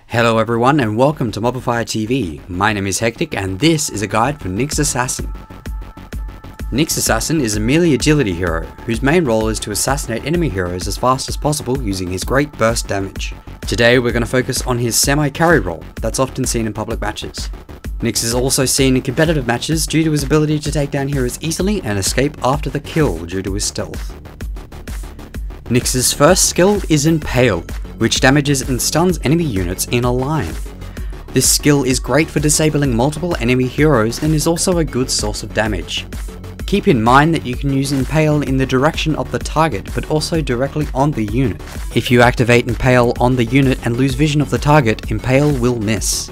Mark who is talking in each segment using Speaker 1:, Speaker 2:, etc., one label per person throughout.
Speaker 1: Hello everyone and welcome to MOBAFIRE TV. My name is Hectik and this is a guide for Nyx Assassin. Nyx Assassin is a melee agility hero whose main role is to assassinate enemy heroes as fast as possible using his great burst damage. Today we're going to focus on his semi-carry role that's often seen in public matches. Nyx is also seen in competitive matches due to his ability to take down heroes easily and escape after the kill due to his stealth. Nyx's first skill is Impale, which damages and stuns enemy units in a line. This skill is great for disabling multiple enemy heroes and is also a good source of damage. Keep in mind that you can use Impale in the direction of the target but also directly on the unit. If you activate Impale on the unit and lose vision of the target, Impale will miss.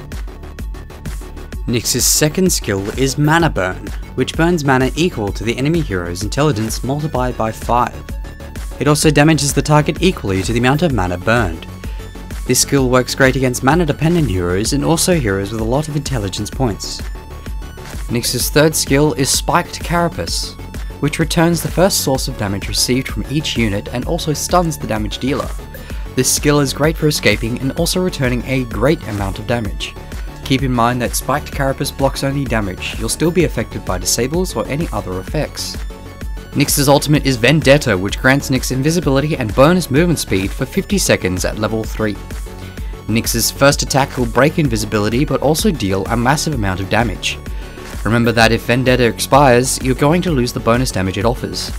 Speaker 1: Nyx's second skill is Mana Burn, which burns mana equal to the enemy hero's intelligence multiplied by 5. It also damages the target equally to the amount of mana burned. This skill works great against mana dependent heroes and also heroes with a lot of intelligence points. Nyx's third skill is Spiked Carapace, which returns the first source of damage received from each unit and also stuns the damage dealer. This skill is great for escaping and also returning a great amount of damage. Keep in mind that Spiked Carapace blocks only damage, you'll still be affected by disables or any other effects. Nyx's ultimate is Vendetta, which grants Nyx invisibility and bonus movement speed for 50 seconds at level 3. Nyx's first attack will break invisibility but also deal a massive amount of damage. Remember that if Vendetta expires, you're going to lose the bonus damage it offers.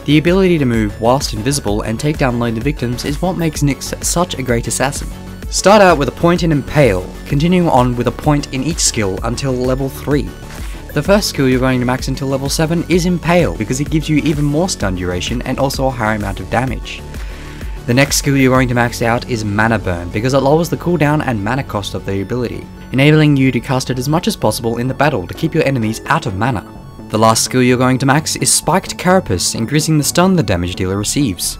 Speaker 1: The ability to move whilst invisible and take down loaded victims is what makes Nyx such a great assassin. Start out with a point in Impale, continuing on with a point in each skill until level 3. The first skill you're going to max until level 7 is Impale because it gives you even more stun duration and also a higher amount of damage. The next skill you're going to max out is Mana Burn because it lowers the cooldown and mana cost of the ability, enabling you to cast it as much as possible in the battle to keep your enemies out of mana. The last skill you're going to max is Spiked Carapace, increasing the stun the damage dealer receives.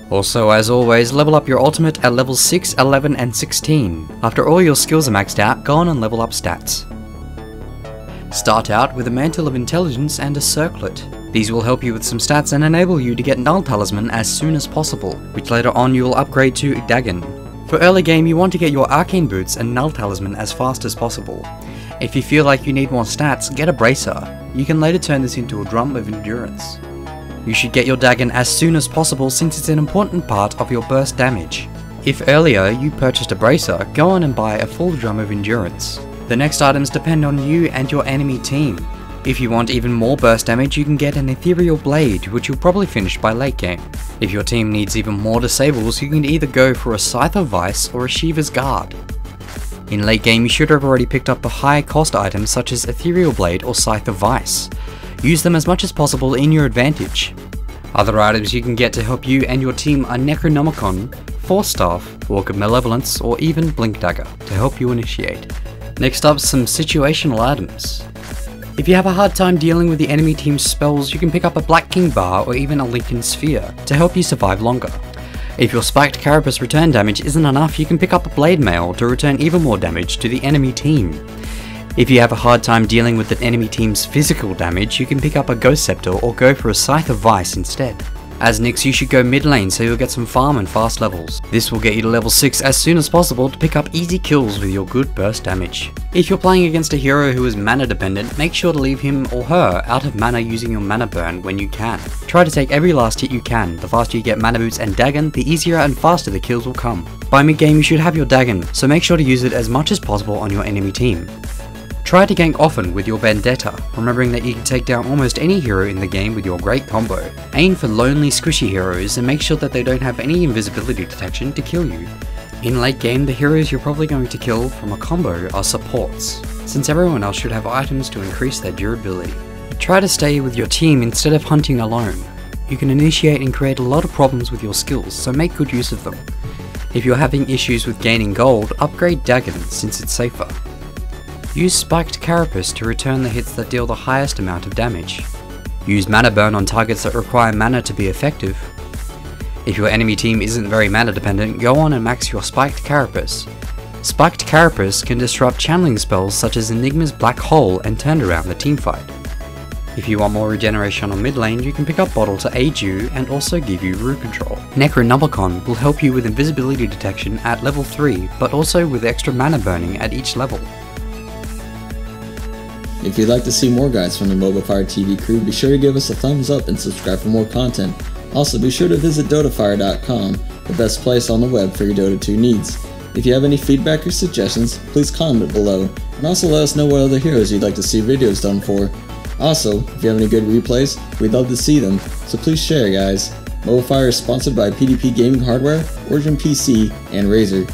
Speaker 1: Also, as always, level up your ultimate at levels 6, 11 and 16. After all your skills are maxed out, go on and level up stats. Start out with a Mantle of Intelligence and a Circlet. These will help you with some stats and enable you to get Null Talisman as soon as possible, which later on you will upgrade to Dagon. For early game you want to get your Arcane Boots and Null Talisman as fast as possible. If you feel like you need more stats, get a Bracer. You can later turn this into a Drum of Endurance. You should get your Dagon as soon as possible since it's an important part of your burst damage. If earlier you purchased a Bracer, go on and buy a full Drum of Endurance. The next items depend on you and your enemy team. If you want even more burst damage, you can get an Ethereal Blade, which you'll probably finish by late game. If your team needs even more disables, you can either go for a Scythe of Vice or a Shiva's Guard. In late game, you should have already picked up the high cost items such as Ethereal Blade or Scythe of Vice. Use them as much as possible in your advantage. Other items you can get to help you and your team are Necronomicon, Force Staff, Walk of Malevolence, or even Blink Dagger to help you initiate. Next up, some situational items. If you have a hard time dealing with the enemy team's spells, you can pick up a Black King Bar or even a Lincoln Sphere to help you survive longer. If your Spiked Carapace return damage isn't enough, you can pick up a Blade Mail to return even more damage to the enemy team. If you have a hard time dealing with the enemy team's physical damage, you can pick up a Ghost Scepter or go for a Scythe of Vice instead. As Nyx, you should go mid lane so you'll get some farm and fast levels. This will get you to level 6 as soon as possible to pick up easy kills with your good burst damage. If you're playing against a hero who is mana dependent, make sure to leave him or her out of mana using your Mana Burn when you can. Try to take every last hit you can. The faster you get Mana Boots and Dagon, the easier and faster the kills will come. By mid game you should have your Dagon, so make sure to use it as much as possible on your enemy team. Try to gank often with your Vendetta, remembering that you can take down almost any hero in the game with your great combo. Aim for lonely squishy heroes and make sure that they don't have any invisibility detection to kill you. In late game, the heroes you're probably going to kill from a combo are supports, since everyone else should have items to increase their durability. Try to stay with your team instead of hunting alone. You can initiate and create a lot of problems with your skills, so make good use of them. If you're having issues with gaining gold, upgrade Dagon since it's safer. Use Spiked Carapace to return the hits that deal the highest amount of damage. Use Mana Burn on targets that require mana to be effective. If your enemy team isn't very mana dependent, go on and max your Spiked Carapace. Spiked Carapace can disrupt channeling spells such as Enigma's Black Hole and turn around the teamfight. If you want more regeneration on mid lane, you can pick up Bottle to aid you and also give you root control. Necronomicon will help you with invisibility detection at level 3, but also with extra mana burning at each level.
Speaker 2: If you'd like to see more guides from the MOBAFIRE TV crew, be sure to give us a thumbs up and subscribe for more content. Also, be sure to visit DOTAFire.com, the best place on the web for your Dota 2 needs. If you have any feedback or suggestions, please comment below, and also let us know what other heroes you'd like to see videos done for. Also, if you have any good replays, we'd love to see them, so please share, guys. MOBAFIRE is sponsored by PDP Gaming Hardware, Origin PC, and Razer.